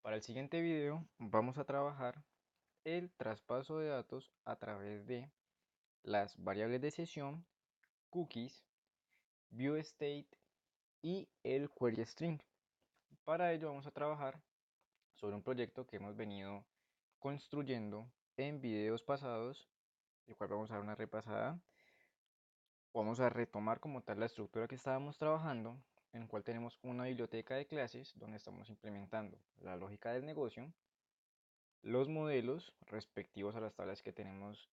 Para el siguiente video vamos a trabajar el traspaso de datos a través de las variables de sesión, cookies, viewState y el queryString. Para ello vamos a trabajar sobre un proyecto que hemos venido construyendo en videos pasados, el cual vamos a dar una repasada. Vamos a retomar como tal la estructura que estábamos trabajando, en el cual tenemos una biblioteca de clases donde estamos implementando la lógica del negocio, los modelos respectivos a las tablas que tenemos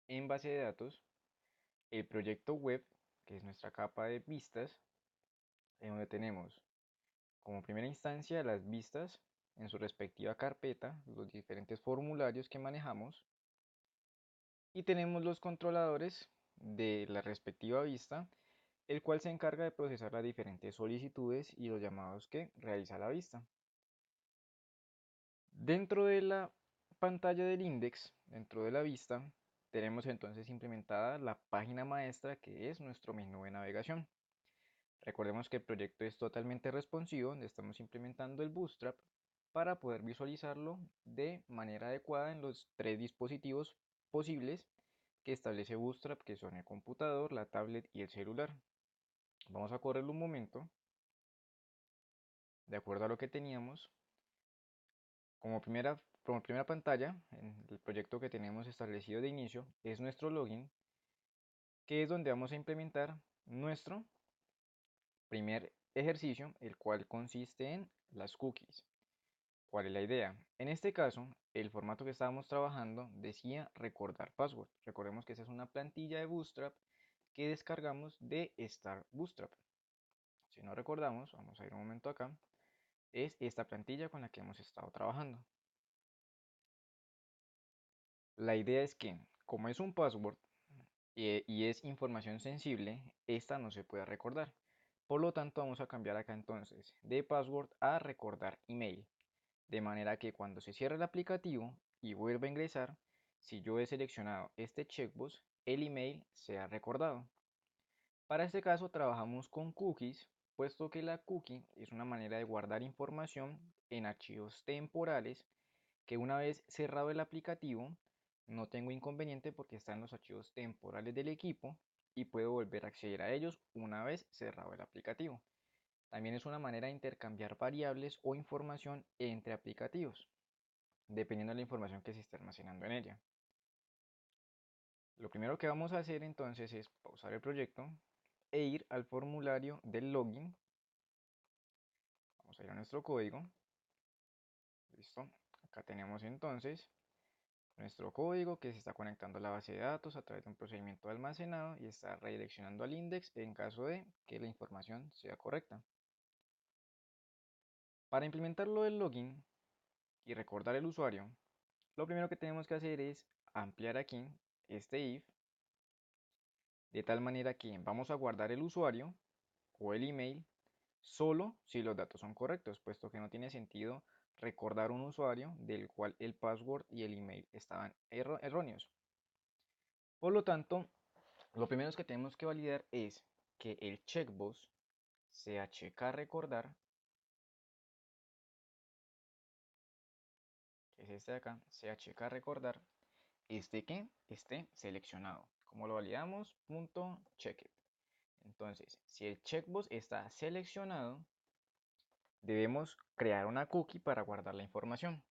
en base de datos, el proyecto web, que es nuestra capa de vistas, en donde tenemos como primera instancia las vistas en su respectiva carpeta, los diferentes formularios que manejamos, y tenemos los controladores de la respectiva vista, el cual se encarga de procesar las diferentes solicitudes y los llamados que realiza la vista. Dentro de la pantalla del index, dentro de la vista, tenemos entonces implementada la página maestra, que es nuestro menú de navegación. Recordemos que el proyecto es totalmente responsivo, donde estamos implementando el Bootstrap para poder visualizarlo de manera adecuada en los tres dispositivos posibles que establece Bootstrap, que son el computador, la tablet y el celular. Vamos a correrlo un momento, de acuerdo a lo que teníamos. Como primera pantalla, en el proyecto que tenemos establecido de inicio, es nuestro login, que es donde vamos a implementar nuestro primer ejercicio, el cual consiste en las cookies. ¿Cuál es la idea? En este caso, el formato que estábamos trabajando decía recordar password. Recordemos que esa es una plantilla de Bootstrap que descargamos de Start Bootstrap. Si no recordamos, vamos a ir un momento acá, es esta plantilla con la que hemos estado trabajando. La idea es que, como es un password y es información sensible, esta no se puede recordar. Por lo tanto, vamos a cambiar acá entonces de password a recordar email. De manera que cuando se cierre el aplicativo y vuelva a ingresar, si yo he seleccionado este checkbox, el email sea recordado. Para este caso trabajamos con cookies, puesto que la cookie es una manera de guardar información en archivos temporales que una vez cerrado el aplicativo, no tengo inconveniente porque están los archivos temporales del equipo y puedo volver a acceder a ellos una vez cerrado el aplicativo. También es una manera de intercambiar variables o información entre aplicativos, dependiendo de la información que se esté almacenando en ella. Lo primero que vamos a hacer entonces es pausar el proyecto e ir al formulario del login. Vamos a ir a nuestro código. Listo. Acá tenemos entonces nuestro código que se está conectando a la base de datos a través de un procedimiento de almacenado y está redireccionando al index en caso de que la información sea correcta. Para implementar lo del login y recordar el usuario, lo primero que tenemos que hacer es ampliar aquí este if, de tal manera que vamos a guardar el usuario o el email solo si los datos son correctos, puesto que no tiene sentido recordar un usuario del cual el password y el email estaban erróneos. Por lo tanto, lo primero que tenemos que validar es que el checkbox sea checar recordar, que es este de acá, sea checar recordar, esté seleccionado. ¿Cómo lo validamos? Punto checked. Entonces, si el checkbox está seleccionado, debemos crear una cookie para guardar la información.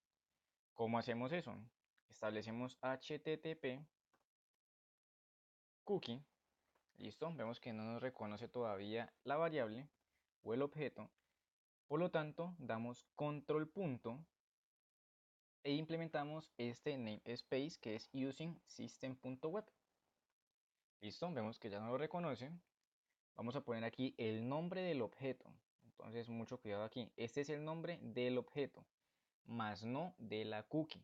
¿Cómo hacemos eso? Establecemos HTTP cookie. Listo, vemos que no nos reconoce todavía la variable o el objeto. Por lo tanto, damos control punto e implementamos este namespace que es using system.web. Listo, vemos que ya no lo reconoce. Vamos a poner aquí el nombre del objeto. Entonces, mucho cuidado aquí. Este es el nombre del objeto, más no de la cookie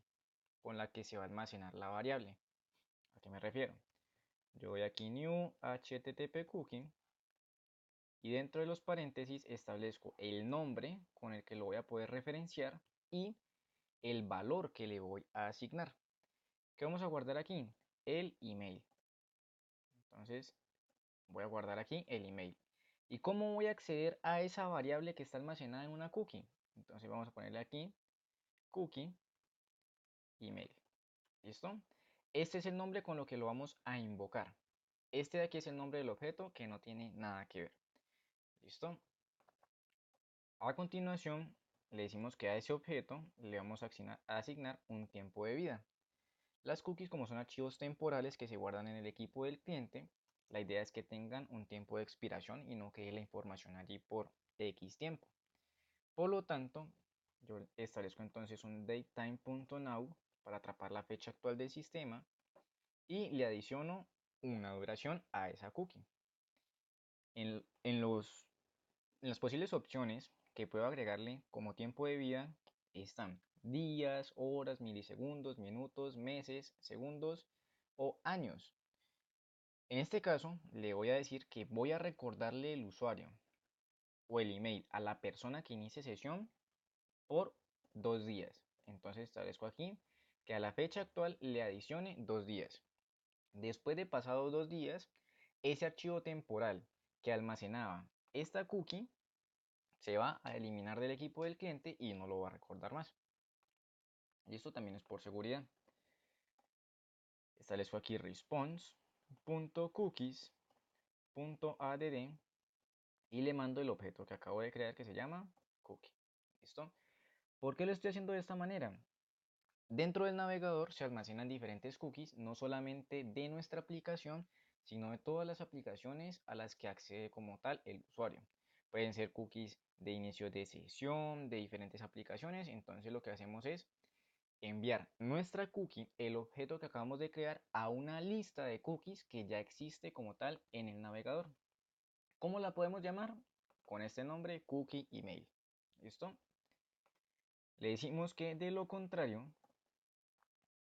con la que se va a almacenar la variable. ¿A qué me refiero? Yo voy aquí new http cookie y dentro de los paréntesis establezco el nombre con el que lo voy a poder referenciar y el valor que le voy a asignar. ¿Qué vamos a guardar aquí? El email. Entonces voy a guardar aquí el email. ¿Y cómo voy a acceder a esa variable que está almacenada en una cookie? Entonces vamos a ponerle aquí cookie email. ¿Listo? Este es el nombre con lo que lo vamos a invocar. Este de aquí es el nombre del objeto que no tiene nada que ver. ¿Listo? A continuación, le decimos que a ese objeto le vamos a asignar un tiempo de vida. Las cookies, como son archivos temporales que se guardan en el equipo del cliente, la idea es que tengan un tiempo de expiración y no quede la información allí por X tiempo. Por lo tanto, yo establezco entonces un datetime.now para atrapar la fecha actual del sistema y le adiciono una duración a esa cookie. En las posibles opciones que puedo agregarle como tiempo de vida están días, horas, milisegundos, minutos, meses, segundos o años. En este caso, le voy a decir que voy a recordarle el usuario o el email a la persona que inicie sesión por 2 días. Entonces establezco aquí que a la fecha actual le adicione 2 días. Después de pasados 2 días, ese archivo temporal que almacenaba esta cookie se va a eliminar del equipo del cliente y no lo va a recordar más. Y esto también es por seguridad. Establezco aquí response.cookies.add y le mando el objeto que acabo de crear que se llama cookie. ¿Listo? ¿Por qué lo estoy haciendo de esta manera? Dentro del navegador se almacenan diferentes cookies, no solamente de nuestra aplicación, sino de todas las aplicaciones a las que accede como tal el usuario. Pueden ser cookies de inicio de sesión, de diferentes aplicaciones. Entonces lo que hacemos es enviar nuestra cookie, el objeto que acabamos de crear, a una lista de cookies que ya existe como tal en el navegador. ¿Cómo la podemos llamar? Con este nombre, cookie email. ¿Listo? Le decimos que de lo contrario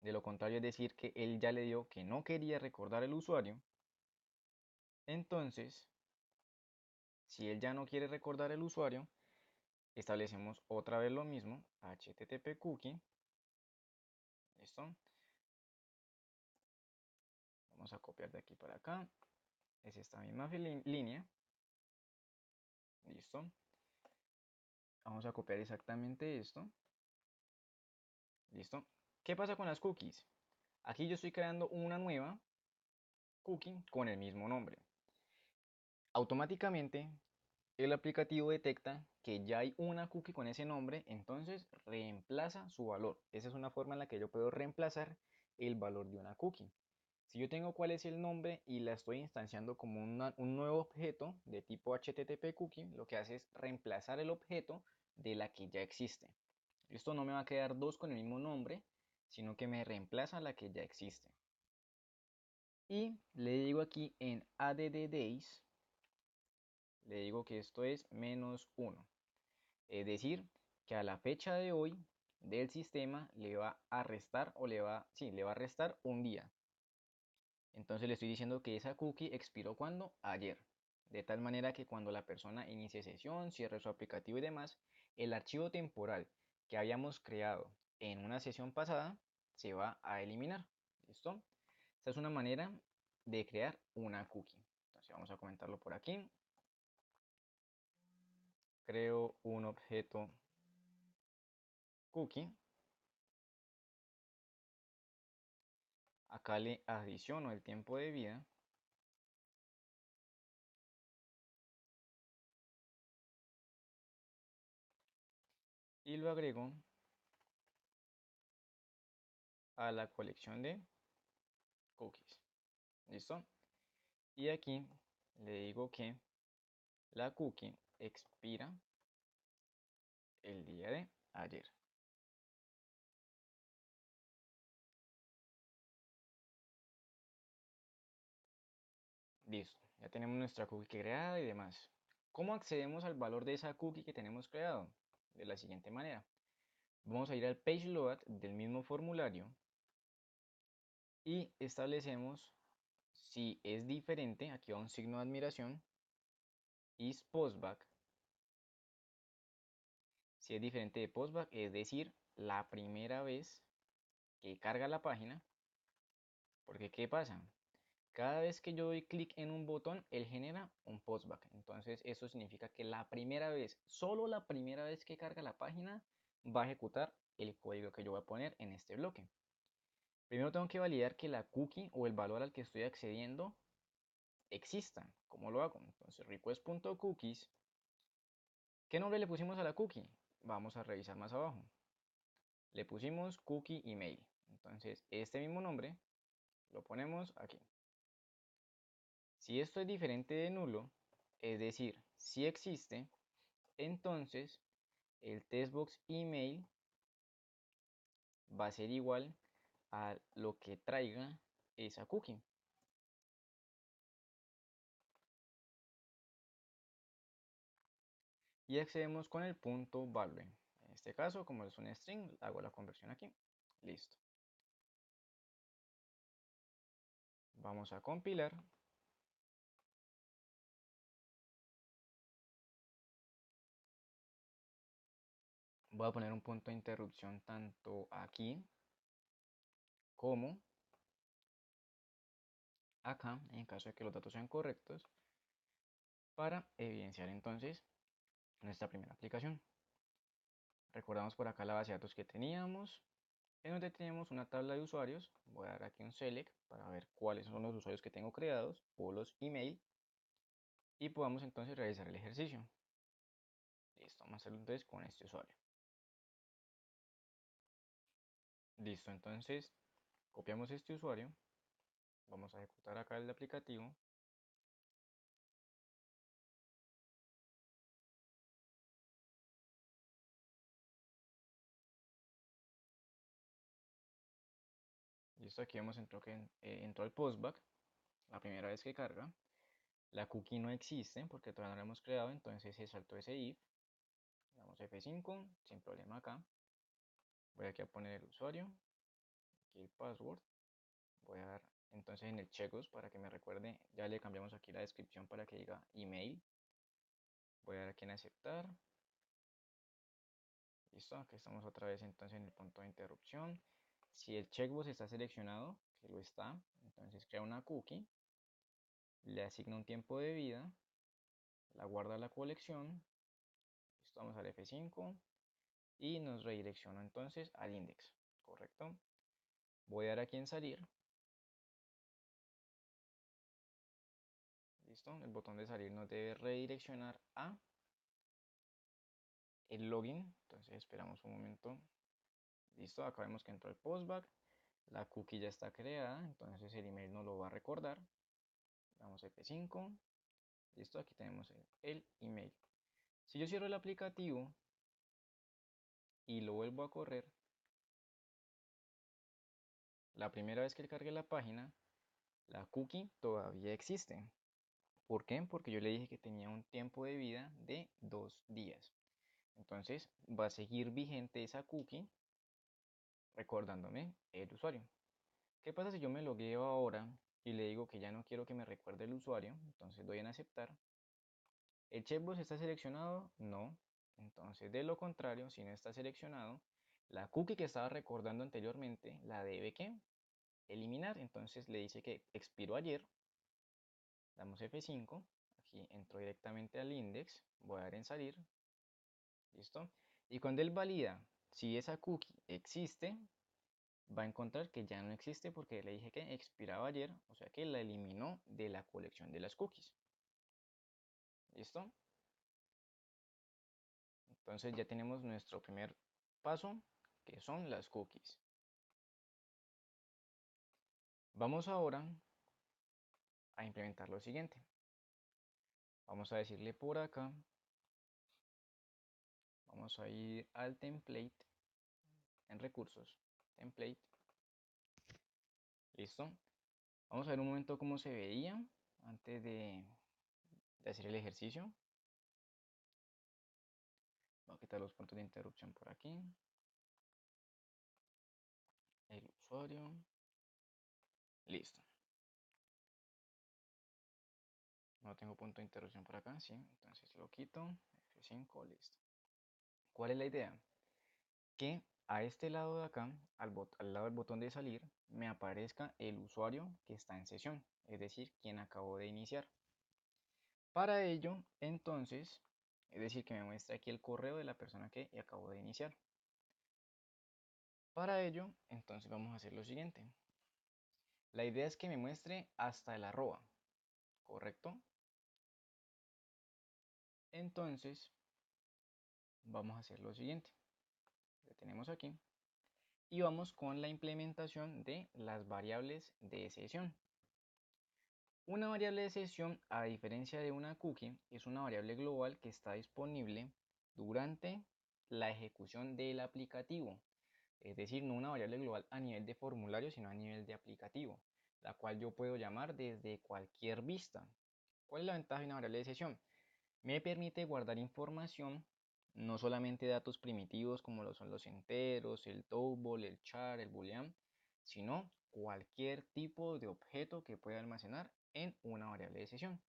es decir que él ya le dio que no quería recordar el usuario. Entonces, si él ya no quiere recordar el usuario, establecemos otra vez lo mismo, http cookie. ¿Listo? Vamos a copiar de aquí para acá. Es esta misma línea. ¿Listo? Vamos a copiar exactamente esto. ¿Listo? ¿Qué pasa con las cookies? Aquí yo estoy creando una nueva cookie con el mismo nombre. Automáticamente el aplicativo detecta que ya hay una cookie con ese nombre, entonces reemplaza su valor. Esa es una forma en la que yo puedo reemplazar el valor de una cookie. Si yo tengo cuál es el nombre y la estoy instanciando como un nuevo objeto de tipo HTTP cookie, lo que hace es reemplazar el objeto de la que ya existe. Esto no me va a quedar dos con el mismo nombre, sino que me reemplaza la que ya existe. Y le digo aquí en addDays, le digo que esto es -1. Es decir, que a la fecha de hoy del sistema le va a restar o le va a restar un día. Entonces le estoy diciendo que esa cookie expiró cuando ayer. De tal manera que cuando la persona inicie sesión, cierre su aplicativo y demás, el archivo temporal que habíamos creado en una sesión pasada se va a eliminar. ¿Listo? Esta es una manera de crear una cookie. Entonces vamos a comentarlo por aquí. Creo un objeto cookie. Acá le adiciono el tiempo de vida. Y lo agrego a la colección de cookies. ¿Listo? Y aquí le digo que la cookie expira el día de ayer. Listo, ya tenemos nuestra cookie creada y demás. ¿Cómo accedemos al valor de esa cookie que tenemos creado? De la siguiente manera. Vamos a ir al page load del mismo formulario y establecemos si es diferente, aquí va un signo de admiración, is postback. Si es diferente de postback, es decir, la primera vez que carga la página, porque ¿qué pasa? Cada vez que yo doy clic en un botón, él genera un postback. Entonces eso significa que la primera vez, solo la primera vez que carga la página, va a ejecutar el código que yo voy a poner en este bloque. Primero tengo que validar que la cookie o el valor al que estoy accediendo exista. ¿Cómo lo hago? Entonces request.cookies. ¿Qué nombre le pusimos a la cookie? Vamos a revisar más abajo. Le pusimos cookie email. Entonces este mismo nombre lo ponemos aquí. Si esto es diferente de nulo, es decir, si existe, entonces el testbox email va a ser igual a lo que traiga esa cookie. Y accedemos con el punto value. En este caso, como es un string, hago la conversión aquí. Listo. Vamos a compilar. Voy a poner un punto de interrupción tanto aquí como acá, en caso de que los datos sean correctos, para evidenciar entonces nuestra primera aplicación. Recordamos por acá la base de datos que teníamos, en donde tenemos una tabla de usuarios. Voy a dar aquí un select para ver cuáles son los usuarios que tengo creados o los email y podamos entonces realizar el ejercicio. Listo, vamos a hacerlo entonces con este usuario. Listo, entonces copiamos este usuario, vamos a ejecutar acá el aplicativo. Listo, aquí vemos que entró el postback, la primera vez que carga. La cookie no existe porque todavía no la hemos creado, entonces se saltó ese if. Damos F5, sin problema acá. Voy aquí a poner el usuario, aquí el password. Voy a dar entonces en el checkout para que me recuerde, ya le cambiamos aquí la descripción para que diga email. Voy a dar aquí en aceptar. Listo, aquí estamos otra vez entonces en el punto de interrupción. Si el checkbox está seleccionado, que lo está, entonces crea una cookie, le asigna un tiempo de vida, la guarda la colección. Listo, vamos al F5 y nos redirecciona entonces al index, ¿correcto? Voy a dar aquí en salir. Listo, el botón de salir nos debe redireccionar a el login. Entonces esperamos un momento. Listo, acá vemos que entró el postback. La cookie ya está creada, entonces el email nos lo va a recordar. Damos F5. Listo, aquí tenemos el email. Si yo cierro el aplicativo y lo vuelvo a correr, la primera vez que cargue la página, la cookie todavía existe. ¿Por qué? Porque yo le dije que tenía un tiempo de vida de 2 días. Entonces va a seguir vigente esa cookie recordándome el usuario. ¿Qué pasa si yo me logueo ahora y le digo que ya no quiero que me recuerde el usuario? Entonces doy en aceptar. ¿El checkbox está seleccionado? No. Entonces de lo contrario, si no está seleccionado, la cookie que estaba recordando anteriormente la debe ¿qué? Eliminar. Entonces le dice que expiró ayer. Damos F5. Aquí entro directamente al index. Voy a dar en salir. ¿Listo? Y cuando él valida si esa cookie existe, va a encontrar que ya no existe porque le dije que expiraba ayer, o sea que la eliminó de la colección de las cookies. ¿Listo? Entonces ya tenemos nuestro primer paso, que son las cookies. Vamos ahora a implementar lo siguiente. Vamos a decirle por acá, vamos a ir al template, en recursos, template. ¿Listo? Vamos a ver un momento cómo se veía antes de hacer el ejercicio. Voy a quitar los puntos de interrupción por aquí. El usuario. Listo. No tengo punto de interrupción por acá, sí. Entonces lo quito. F5, listo. ¿Cuál es la idea? Que a este lado de acá, al lado del botón de salir, me aparezca el usuario que está en sesión. es decir, quien acabó de iniciar. Para ello, entonces, es decir, que me muestre aquí el correo de la persona que acabó de iniciar. Para ello, entonces vamos a hacer lo siguiente. La idea es que me muestre hasta el arroba, ¿correcto? Entonces, vamos a hacer lo siguiente. Lo tenemos aquí. Y vamos con la implementación de las variables de sesión. Una variable de sesión, a diferencia de una cookie, es una variable global que está disponible durante la ejecución del aplicativo. Es decir, no una variable global a nivel de formulario, sino a nivel de aplicativo, la cual yo puedo llamar desde cualquier vista. ¿Cuál es la ventaja de una variable de sesión? Me permite guardar información, no solamente datos primitivos como lo son los enteros, el table, el char, el boolean, sino cualquier tipo de objeto que pueda almacenar en una variable de sesión.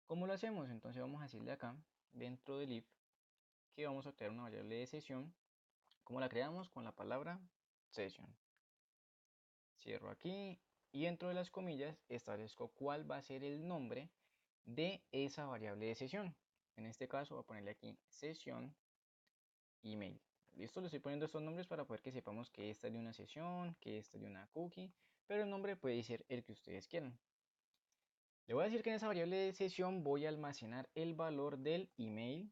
¿Cómo lo hacemos? Entonces vamos a decirle acá, dentro del if, que vamos a crear una variable de sesión. ¿Cómo la creamos? Con la palabra session. Cierro aquí y dentro de las comillas establezco cuál va a ser el nombre de esa variable de sesión. En este caso voy a ponerle aquí sesión email. Listo, le estoy poniendo estos nombres para poder que sepamos que esta es de una sesión, que esta es de una cookie, pero el nombre puede ser el que ustedes quieran. Le voy a decir que en esa variable de sesión voy a almacenar el valor del email.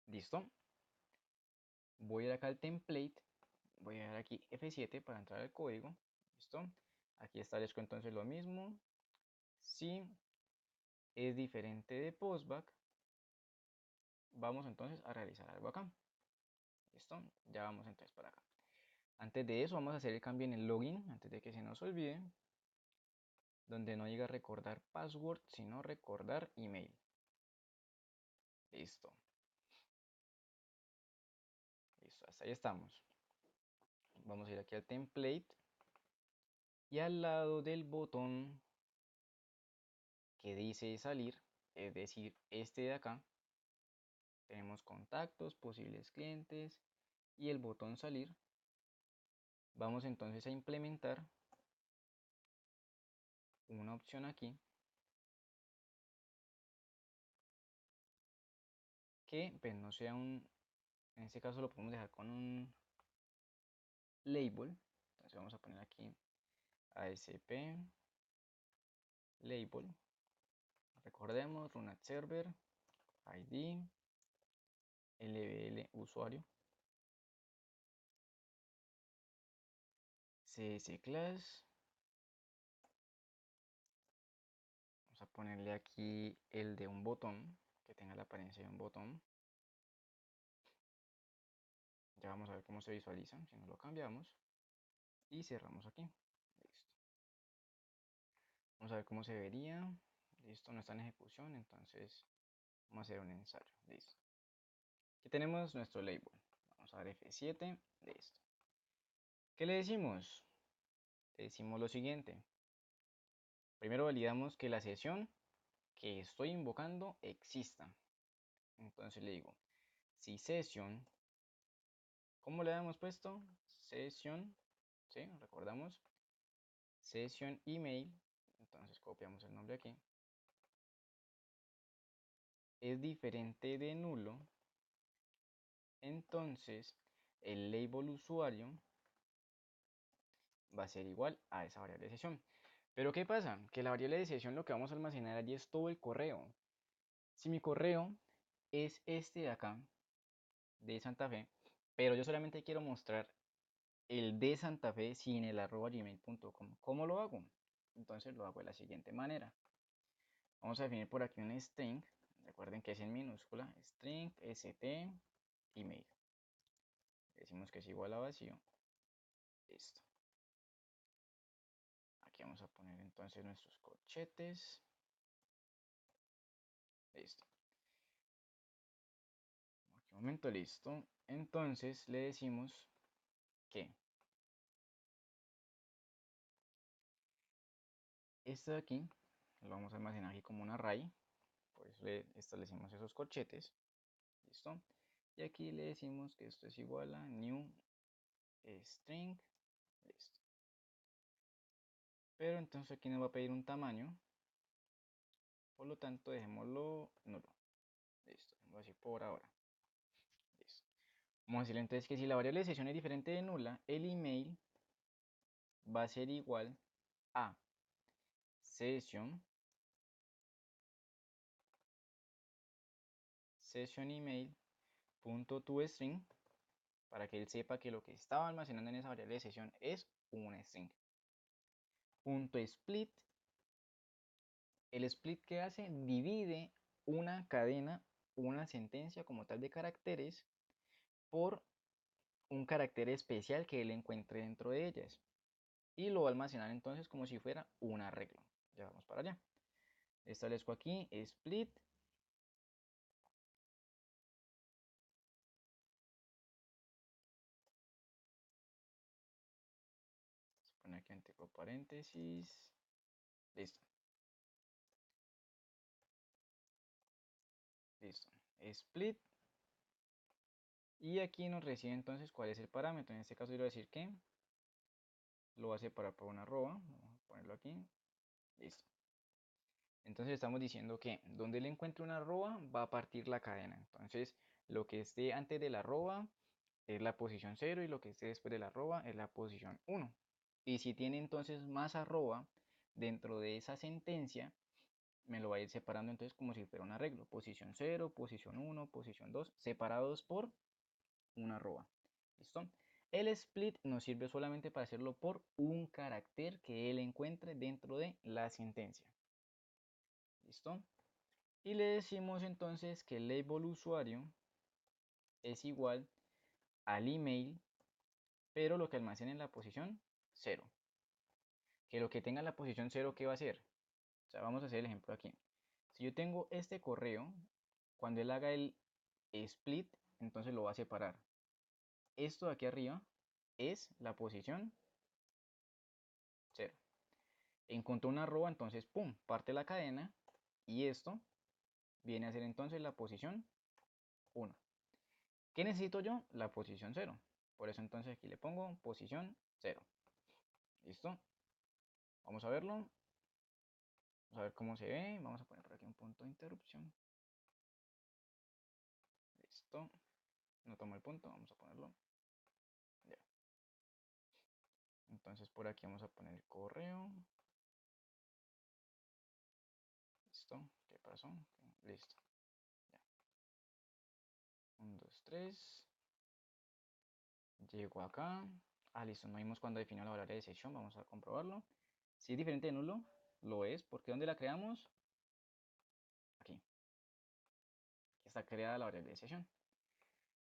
Listo. Voy a ir acá al template, voy a dar aquí F7 para entrar al código. Listo. Aquí establezco entonces lo mismo. Si es diferente de postback, vamos entonces a realizar algo acá. ¿Listo? Ya vamos entonces para acá. Antes de eso vamos a hacer el cambio en el login, antes de que se nos olvide, donde no diga recordar password, sino recordar email. Listo. Listo, hasta ahí estamos. Vamos a ir aquí al template y al lado del botón que dice salir, es decir, este de acá, tenemos contactos, posibles clientes y el botón salir. Vamos entonces a implementar una opción aquí que pues no sea un, en este caso lo podemos dejar con un label. Entonces vamos a poner aquí ASP label. Recordemos Runat Server, ID, LBL usuario, CS class. Vamos a ponerle aquí el de un botón, que tenga la apariencia de un botón. Ya vamos a ver cómo se visualiza si no lo cambiamos. Y cerramos aquí. Listo. Vamos a ver cómo se vería. Listo, no está en ejecución, entonces vamos a hacer un ensayo. Listo. Aquí tenemos nuestro label. Vamos a dar F7. Listo. ¿Qué le decimos? Le decimos lo siguiente. Primero validamos que la sesión que estoy invocando exista. Entonces le digo, si session, ¿cómo le hemos puesto? Session, ¿sí? Recordamos. Session email. Entonces copiamos el nombre aquí. Es diferente de nulo. Entonces el label usuario va a ser igual a esa variable de sesión. Pero ¿qué pasa? Que la variable de sesión lo que vamos a almacenar allí es todo el correo. Si mi correo es este de acá, de Santa Fe, pero yo solamente quiero mostrar el de Santa Fe sin el @gmail.com, ¿cómo lo hago? Entonces lo hago de la siguiente manera. Vamos a definir por aquí un string, recuerden que es en minúscula, string st email. Decimos que es igual a vacío. Listo. Aquí vamos a poner entonces nuestros corchetes. Listo. Aquí un momento, listo. Entonces le decimos que esto de aquí lo vamos a almacenar aquí como un array. Por eso le establecimos esos corchetes. Listo. Y aquí le decimos que esto es igual a new string. Listo. pero entonces aquí nos va a pedir un tamaño, por lo tanto dejémoslo nulo. Listo, vamos a decir por ahora. Listo. Vamos a decirle entonces que si la variable de sesión es diferente de nula, el email va a ser igual a session email punto toString, para que él sepa que lo que estaba almacenando en esa variable de sesión es un string. Punto split, el split que hace divide una cadena, una sentencia como tal de caracteres por un carácter especial que él encuentre dentro de ellas, y lo va a almacenar entonces como si fuera un arreglo. Ya vamos para allá. Establezco aquí split pone aquí entre paréntesis. Listo. Listo. Split. Y aquí nos recibe entonces cuál es el parámetro. En este caso yo voy a decir que lo va a separar por una arroba. Vamos a ponerlo aquí. Listo. Entonces estamos diciendo que donde le encuentre una arroba va a partir la cadena. Entonces lo que esté antes de la arroba es la posición 0 y lo que esté después de la arroba es la posición 1. Y si tiene entonces más arroba dentro de esa sentencia, me lo va a ir separando entonces como si fuera un arreglo. Posición 0, posición 1, posición 2, separados por una arroba. ¿Listo? El split nos sirve solamente para hacerlo por un carácter que él encuentre dentro de la sentencia. ¿Listo? Y le decimos entonces que el label usuario es igual al email, pero lo que almacena en la posición 0. Que lo que tenga en la posición 0, ¿qué va a hacer? O sea, vamos a hacer el ejemplo aquí. Si yo tengo este correo, cuando él haga el split, entonces lo va a separar. Esto de aquí arriba es la posición 0. Encontró una arroba, entonces, pum, parte la cadena. Y esto viene a ser entonces la posición 1. ¿Qué necesito yo? La posición 0. Por eso entonces aquí le pongo posición 0. ¿Listo? Vamos a verlo. Vamos a ver cómo se ve. Vamos a poner por aquí un punto de interrupción. Listo. No tomo el punto, vamos a ponerlo. Ya. Entonces por aquí vamos a poner el correo. Listo. ¿Qué pasó? Listo. Ya. 1, 2, 3. Llego acá. Ah, listo. No vimos cuando definió la variable de sesión. Vamos a comprobarlo. Si es diferente de nulo, lo es. Porque ¿dónde la creamos? Aquí. Aquí está creada la variable de sesión.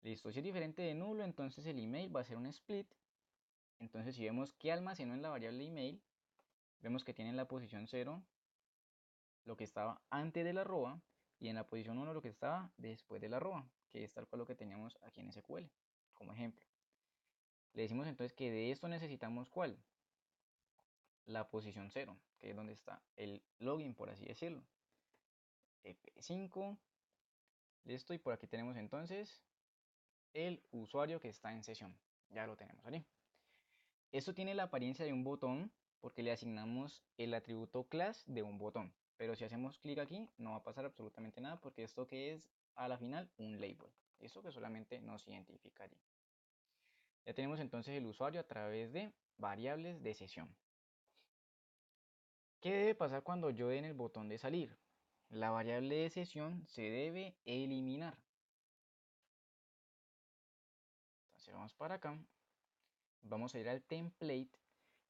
Listo. Si es diferente de nulo, entonces el email va a ser un split. Entonces si vemos que almacenó en la variable email, vemos que tiene en la posición 0 lo que estaba antes de la arroba y en la posición 1 lo que estaba después de la arroba, que es tal cual lo que teníamos aquí en SQL, como ejemplo. Le decimos entonces que de esto necesitamos ¿cuál? La posición 0, que es donde está el login, por así decirlo. F5, listo, y por aquí tenemos entonces el usuario que está en sesión. Ya lo tenemos allí. Esto tiene la apariencia de un botón porque le asignamos el atributo class de un botón. Pero si hacemos clic aquí no va a pasar absolutamente nada porque esto que es a la final un label. Eso que solamente nos identificaría. Ya tenemos entonces el usuario a través de variables de sesión. ¿Qué debe pasar cuando yo dé en el botón de salir? La variable de sesión se debe eliminar. Entonces vamos para acá. Vamos a ir al template.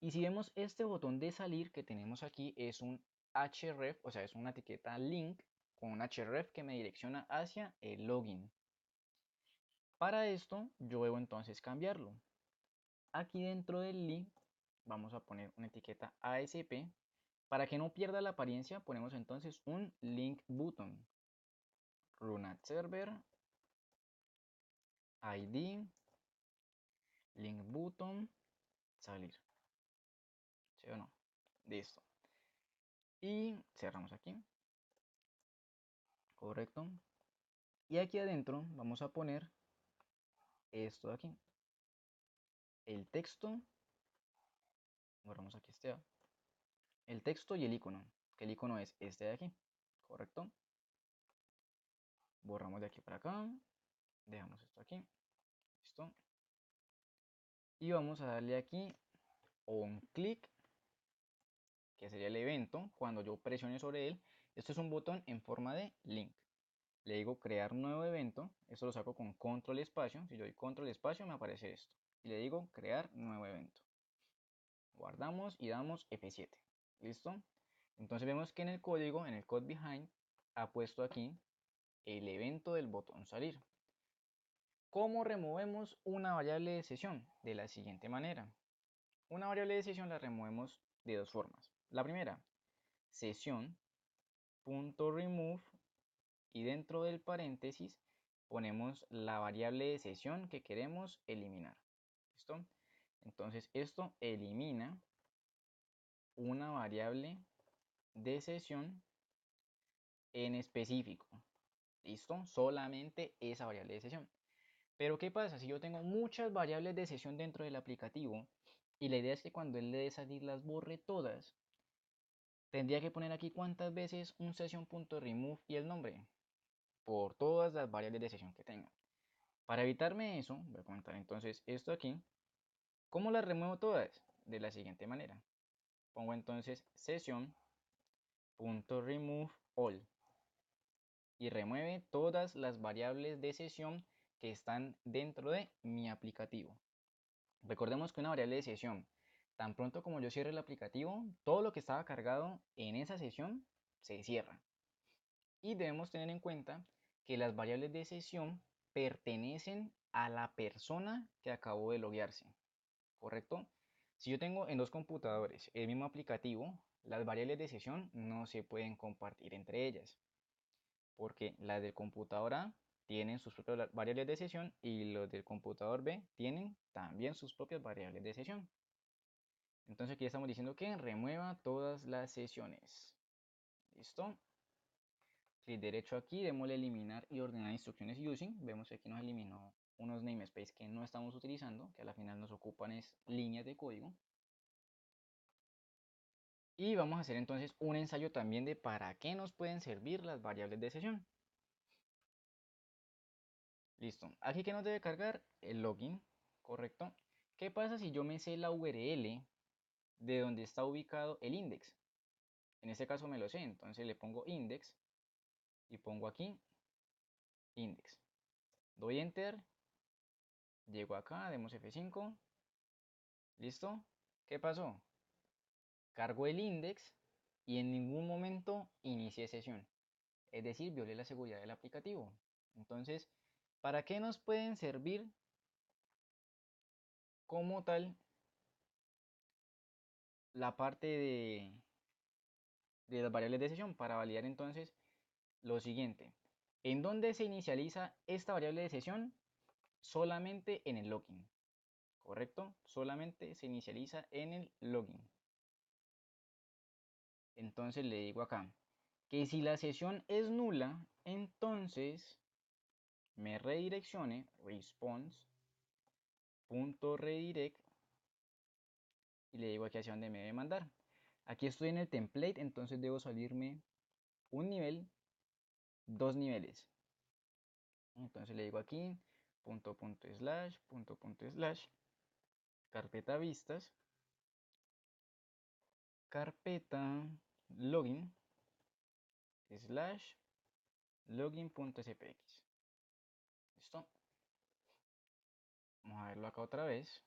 Y si vemos este botón de salir que tenemos aquí es un href, o sea, es una etiqueta link con un href que me direcciona hacia el login. Para esto yo debo entonces cambiarlo. Aquí dentro del link vamos a poner una etiqueta ASP. Para que no pierda la apariencia ponemos entonces un link button. Run at server, ID, link button, salir. ¿Sí o no? Listo. Y cerramos aquí. Correcto. Y aquí adentro vamos a poner esto de aquí. El texto, borramos aquí este A, el texto y el icono, que el icono es este de aquí, ¿correcto? Borramos de aquí para acá, dejamos esto aquí, listo. Y vamos a darle aquí un clic, que sería el evento. Cuando yo presione sobre él, esto es un botón en forma de link. Le digo crear nuevo evento, esto lo saco con control espacio. Si yo doy control espacio me aparece esto. Y le digo crear nuevo evento. Guardamos y damos F7. ¿Listo? Entonces vemos que en el código, en el code behind, ha puesto aquí el evento del botón salir. ¿Cómo removemos una variable de sesión? De la siguiente manera. Una variable de sesión la removemos de dos formas. La primera, sesión.remove, y dentro del paréntesis ponemos la variable de sesión que queremos eliminar. ¿Listo? Entonces esto elimina una variable de sesión en específico. ¿Listo? Solamente esa variable de sesión. Pero ¿qué pasa? Si yo tengo muchas variables de sesión dentro del aplicativo y la idea es que cuando él le dé salir las borre todas, tendría que poner aquí cuántas veces un session.remove y el nombre por todas las variables de sesión que tenga. Para evitarme eso, voy a comentar entonces esto aquí. ¿Cómo las remuevo todas? De la siguiente manera. Pongo entonces session.remove all y remueve todas las variables de sesión que están dentro de mi aplicativo. Recordemos que una variable de sesión, tan pronto como yo cierre el aplicativo, todo lo que estaba cargado en esa sesión se cierra. Y debemos tener en cuenta que las variables de sesión pertenecen a la persona que acabó de loguearse, ¿correcto? Si yo tengo en dos computadores el mismo aplicativo, las variables de sesión no se pueden compartir entre ellas, porque las del computador A tienen sus propias variables de sesión y los del computador B tienen también sus propias variables de sesión. Entonces aquí estamos diciendo que remueva todas las sesiones. ¿Listo? Clic derecho aquí, démosle eliminar y ordenar instrucciones using. Vemos que aquí nos eliminó unos namespace que no estamos utilizando, que a la final nos ocupan es líneas de código. Y vamos a hacer entonces un ensayo también de para qué nos pueden servir las variables de sesión. Listo. Aquí que nos debe cargar el login, ¿correcto? ¿Qué pasa si yo me sé la URL de donde está ubicado el index? En este caso me lo sé, entonces le pongo index y pongo aquí index. Doy enter, llego acá, demos F5, ¿listo? ¿Qué pasó? Cargo el index y en ningún momento inicié sesión. Es decir, violé la seguridad del aplicativo. Entonces, ¿para qué nos pueden servir como tal la parte de las variables de sesión? Para validar entonces lo siguiente. ¿En dónde se inicializa esta variable de sesión? Solamente en el login. ¿Correcto? Solamente se inicializa en el login. Entonces le digo acá que si la sesión es nula, entonces me redireccione response.redirect y le digo aquí hacia dónde me debe mandar. Aquí estoy en el template, entonces debo salirme un nivel, dos niveles. Entonces le digo aquí punto slash carpeta vistas, carpeta login slash login.spx. ¿Listo? Vamos a verlo acá otra vez.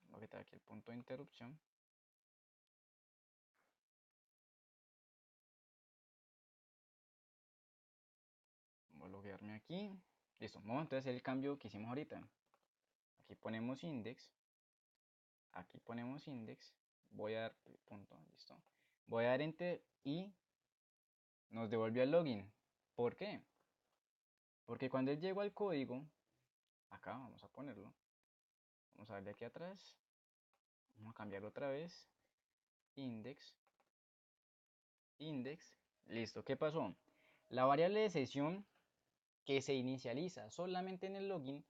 Voy a quitar aquí el punto de interrupción. Voy a loguearme aquí. Listo. Vamos entonces a hacer el cambio que hicimos ahorita. Aquí ponemos index. Aquí ponemos index. Voy a dar punto. Listo. Voy a dar enter y nos devolvió el login. ¿Por qué? Porque cuando él llegó al código, acá vamos a ponerlo. Vamos a darle aquí atrás. Vamos a cambiarlo otra vez. Index. Index. Listo. ¿Qué pasó? La variable de sesión que se inicializa solamente en el login,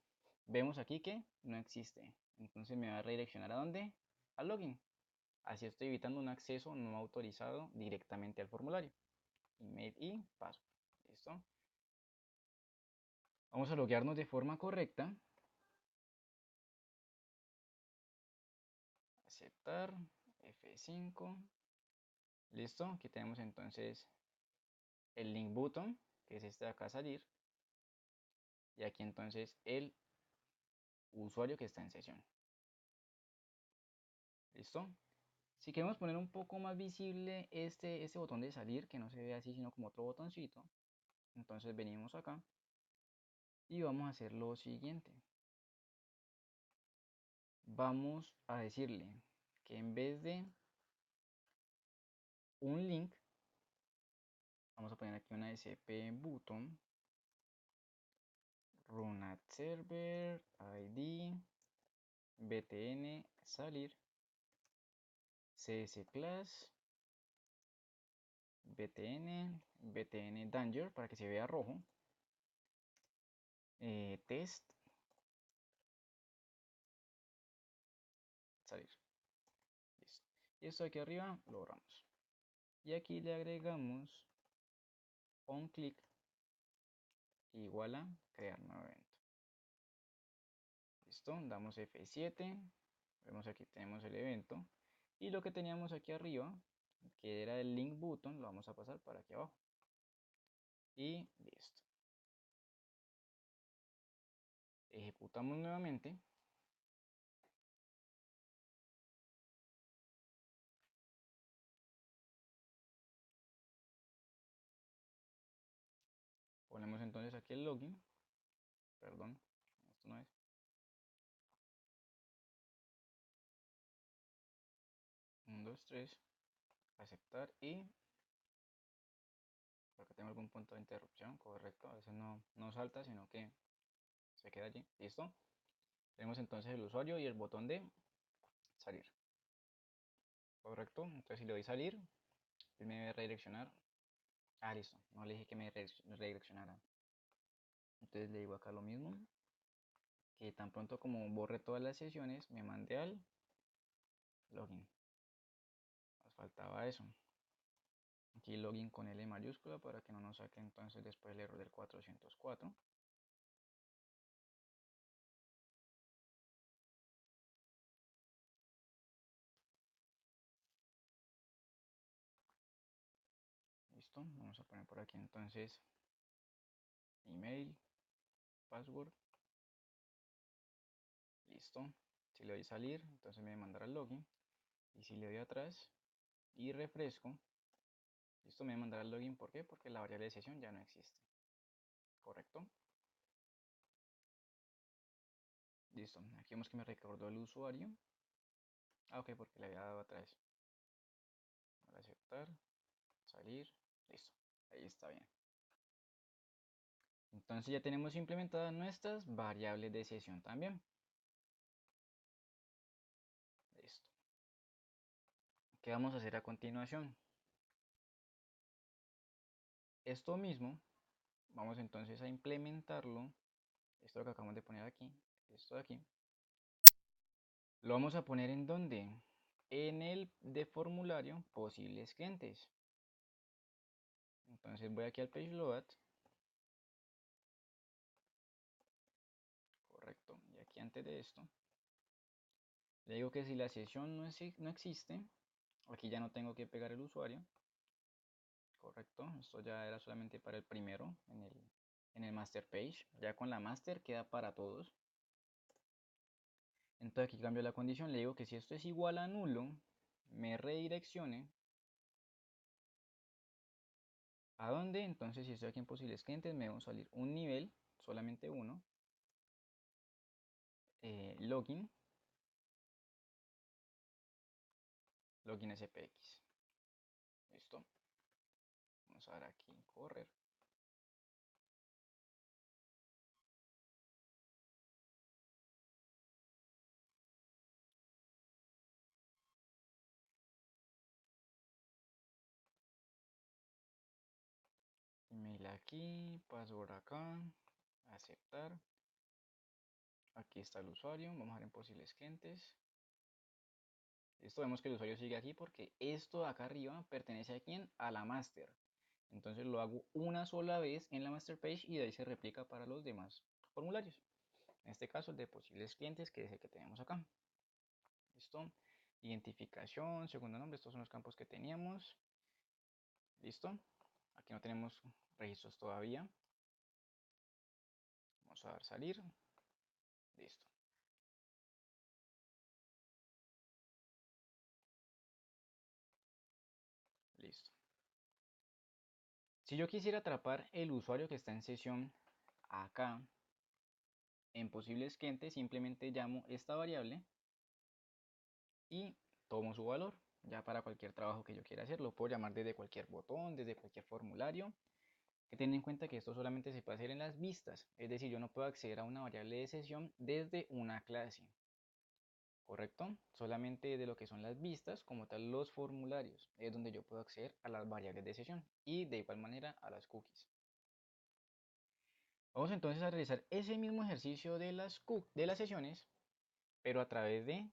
vemos aquí que no existe. Entonces me va a redireccionar ¿a dónde? Al login. Así estoy evitando un acceso no autorizado directamente al formulario. Email y password. ¿Listo? Vamos a loguearnos de forma correcta. Aceptar. F5. Listo. Aquí tenemos entonces el link button, que es este de acá, salir. Y aquí entonces el usuario que está en sesión. ¿Listo? Si queremos poner un poco más visible este botón de salir, que no se ve así sino como otro botoncito, entonces venimos acá y vamos a hacer lo siguiente. Vamos a decirle que en vez de un link, vamos a poner aquí una sp button run at server id btn salir cs class btn danger para que se vea rojo, test salir. Listo. Y esto aquí arriba lo borramos. Y aquí le agregamos on click igual a crear nuevo evento. Listo, damos F7, vemos aquí tenemos el evento y lo que teníamos aquí arriba, que era el link button, lo vamos a pasar para aquí abajo. Y listo. Ejecutamos nuevamente. Ponemos entonces aquí el login. Perdón, esto no es. Un, dos, tres. Aceptar y acá tengo algún punto de interrupción, correcto. A veces no salta, sino que se queda allí. Listo. Tenemos entonces el usuario y el botón de salir. Correcto. Entonces si le doy salir, él me debe redireccionar. Ah, listo. No le dije que me redireccionara. Entonces le digo acá lo mismo. Que tan pronto como borre todas las sesiones, me mande al login. Nos faltaba eso. Aquí login con L mayúscula para que no nos saque entonces después el error del 404. Listo. Vamos a poner por aquí entonces email, password. Listo. Si le doy salir, entonces me mandará el login. Y si le doy atrás y refresco, listo, me mandará el login. ¿Por qué? Porque la variable de sesión ya no existe. ¿Correcto? Listo. Aquí vemos que me recordó el usuario. Ah, ok, porque le había dado atrás. Ahora aceptar, salir. Listo. Ahí está bien. Entonces ya tenemos implementadas nuestras variables de sesión también. Listo. ¿Qué vamos a hacer a continuación? Esto mismo, vamos entonces a implementarlo. Esto que acabamos de poner aquí, esto de aquí. Lo vamos a poner en donde? En el de formulario posibles clientes. Entonces voy aquí al page load. Correcto. Y aquí antes de esto, le digo que si la sesión no existe, aquí ya no tengo que pegar el usuario. Correcto. Esto ya era solamente para el primero en el master page. Ya con la master queda para todos. Entonces aquí cambio la condición. Le digo que si esto es igual a nulo, me redireccione. ¿A dónde? Entonces si estoy aquí en posibles clientes, me va a salir un nivel, solamente uno. Login. Login SPX. Listo. Vamos a dar aquí correr. Email aquí, password acá, aceptar. Aquí está el usuario, vamos a ver en posibles clientes. Esto vemos que el usuario sigue aquí porque esto de acá arriba pertenece a quién, a la master. Entonces lo hago una sola vez en la master page y de ahí se replica para los demás formularios. En este caso el de posibles clientes, que es el que tenemos acá. ¿Listo? Identificación, segundo nombre, estos son los campos que teníamos. ¿Listo? Aquí no tenemos registros todavía. Vamos a dar salir. Listo. Listo. Si yo quisiera atrapar el usuario que está en sesión acá, en posibles clientes, simplemente llamo esta variable y tomo su valor. Ya para cualquier trabajo que yo quiera hacer, lo puedo llamar desde cualquier botón, desde cualquier formulario. Que tener en cuenta que esto solamente se puede hacer en las vistas, es decir, yo no puedo acceder a una variable de sesión desde una clase, ¿correcto? Solamente de lo que son las vistas, como tal los formularios, es donde yo puedo acceder a las variables de sesión y de igual manera a las cookies. Vamos entonces a realizar ese mismo ejercicio de las sesiones, pero a través de,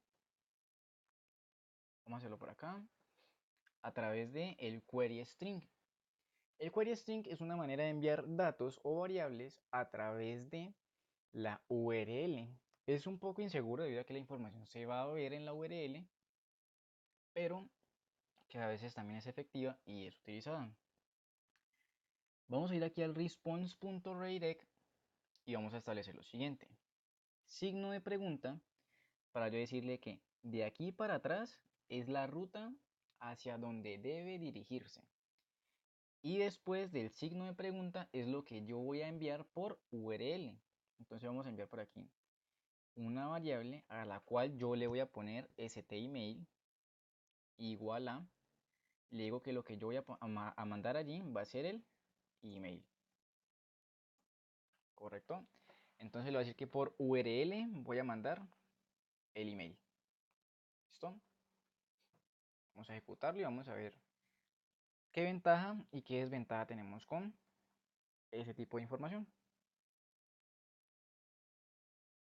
vamos a hacerlo por acá, a través de el query string. El query string es una manera de enviar datos o variables a través de la URL. Es un poco inseguro debido a que la información se va a ver en la URL, pero que a veces también es efectiva y es utilizada. Vamos a ir aquí al response.redirect y vamos a establecer lo siguiente. Signo de pregunta para yo decirle que de aquí para atrás es la ruta hacia donde debe dirigirse. Y después del signo de pregunta es lo que yo voy a enviar por URL. Entonces vamos a enviar por aquí una variable a la cual yo le voy a poner stemail igual a, le digo que lo que yo voy a mandar allí va a ser el email, ¿correcto? Entonces le voy a decir que por URL voy a mandar el email. ¿Listo? Vamos a ejecutarlo y vamos a ver qué ventaja y qué desventaja tenemos con ese tipo de información.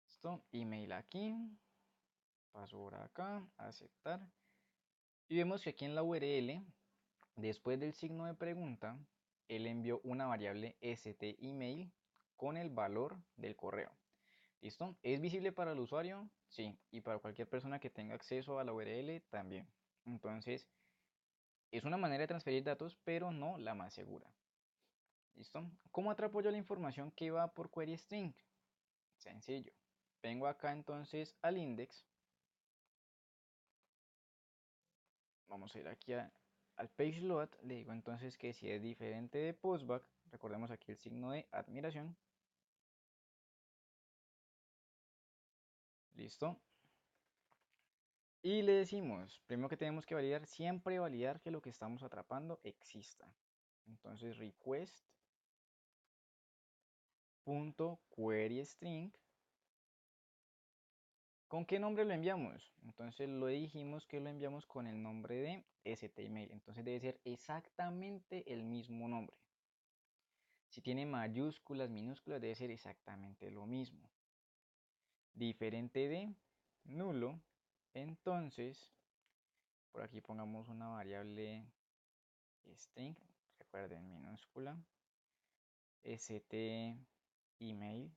¿Listo? Email aquí, paso por acá, aceptar. Y vemos que aquí en la URL, después del signo de pregunta, él envió una variable stemail con el valor del correo. ¿Listo? ¿Es visible para el usuario? Sí. Y para cualquier persona que tenga acceso a la URL también. Entonces, es una manera de transferir datos, pero no la más segura. ¿Listo? ¿Cómo atrapo yo la información que va por query string? Sencillo. Vengo acá entonces al index. Vamos a ir aquí al page load. Le digo entonces que si es diferente de postback, recordemos aquí el signo de admiración. Listo. Y le decimos, primero que tenemos que validar, siempre validar que lo que estamos atrapando exista. Entonces request.queryString. ¿Con qué nombre lo enviamos? Entonces lo dijimos que lo enviamos con el nombre de stemail. Entonces debe ser exactamente el mismo nombre. Si tiene mayúsculas, minúsculas, debe ser exactamente lo mismo. Diferente de nulo. Entonces, por aquí pongamos una variable string, recuerden minúscula, stemail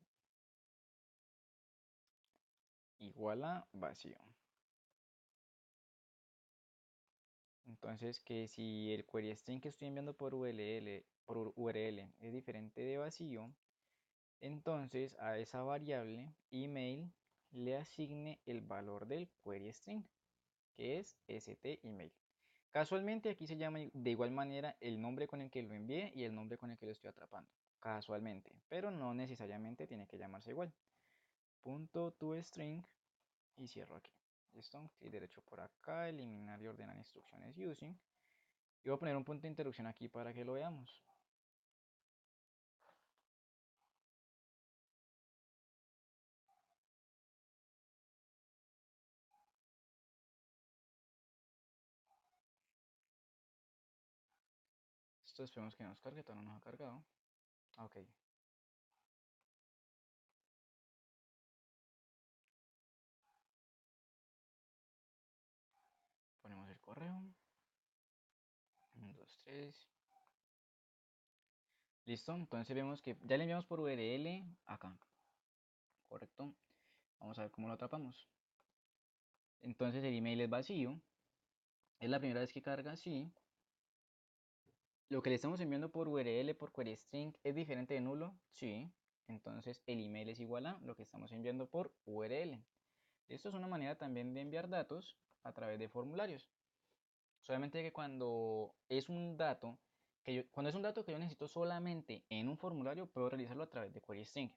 igual a vacío. Entonces que si el query string que estoy enviando por URL es diferente de vacío, entonces a esa variable email le asigne el valor del query string, que es stemail. Casualmente aquí se llama de igual manera el nombre con el que lo envié y el nombre con el que lo estoy atrapando. Casualmente, pero no necesariamente tiene que llamarse igual. Punto toString y cierro aquí. ¿Listo? Clic derecho por acá, eliminar y ordenar instrucciones using. Y voy a poner un punto de interrupción aquí para que lo veamos. Esto esperemos que nos cargue, todavía no nos ha cargado. Ok. correo. 1, 2, 3. Listo, entonces vemos que ya le enviamos por URL acá, correcto. Vamos a ver cómo lo atrapamos. Entonces el email es vacío. Es la primera vez que carga, sí. Lo que le estamos enviando por URL, por query string, ¿es diferente de nulo? Sí. Entonces el email es igual a lo que estamos enviando por URL. Esto es una manera también de enviar datos a través de formularios. Solamente que cuando es un dato cuando es un dato que yo necesito solamente en un formulario, puedo realizarlo a través de query string.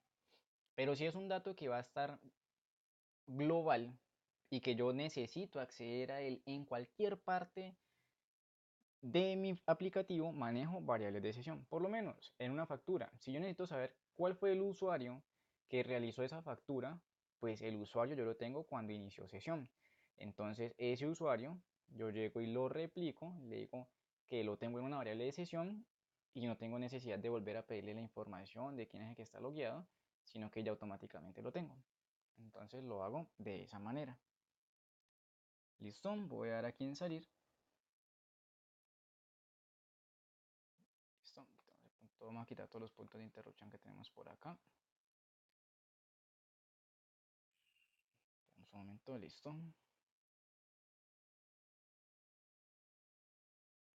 Pero si es un dato que va a estar global y que yo necesito acceder a él en cualquier parte de mi aplicativo, manejo variables de sesión. Por lo menos en una factura, si yo necesito saber cuál fue el usuario que realizó esa factura, pues el usuario yo lo tengo cuando inició sesión. Entonces ese usuario yo llego y lo replico, le digo que lo tengo en una variable de sesión y no tengo necesidad de volver a pedirle la información de quién es el que está logueado, sino que ya automáticamente lo tengo. Entonces lo hago de esa manera. Listo, voy a dar aquí en salir. Listo, vamos a quitar todos los puntos de interrupción que tenemos por acá. Un momento, listo.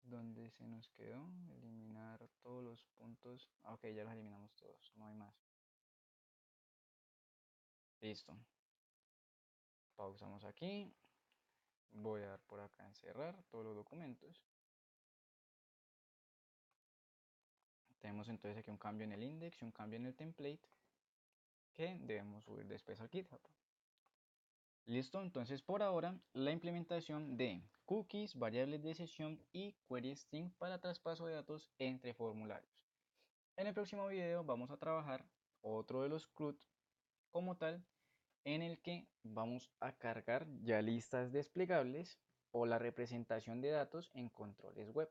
¿Dónde se nos quedó? Eliminar todos los puntos. Ok, ya los eliminamos todos, no hay más. Listo. Pausamos aquí. Voy a dar por acá en cerrar todos los documentos. Tenemos entonces aquí un cambio en el index y un cambio en el template que debemos subir después al GitHub. Listo, entonces por ahora la implementación de cookies, variables de sesión y query string para traspaso de datos entre formularios. En el próximo video vamos a trabajar otro de los CRUD como tal, en el que vamos a cargar ya listas desplegables o la representación de datos en controles web.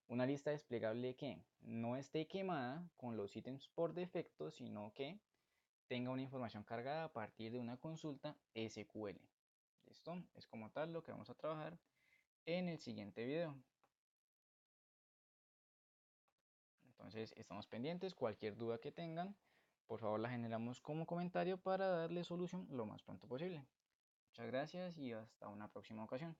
Una lista desplegable que no esté quemada con los ítems por defecto, sino que tenga una información cargada a partir de una consulta SQL. ¿Listo? Es como tal lo que vamos a trabajar en el siguiente video. Entonces estamos pendientes, cualquier duda que tengan, por favor la generamos como comentario para darle solución lo más pronto posible. Muchas gracias y hasta una próxima ocasión.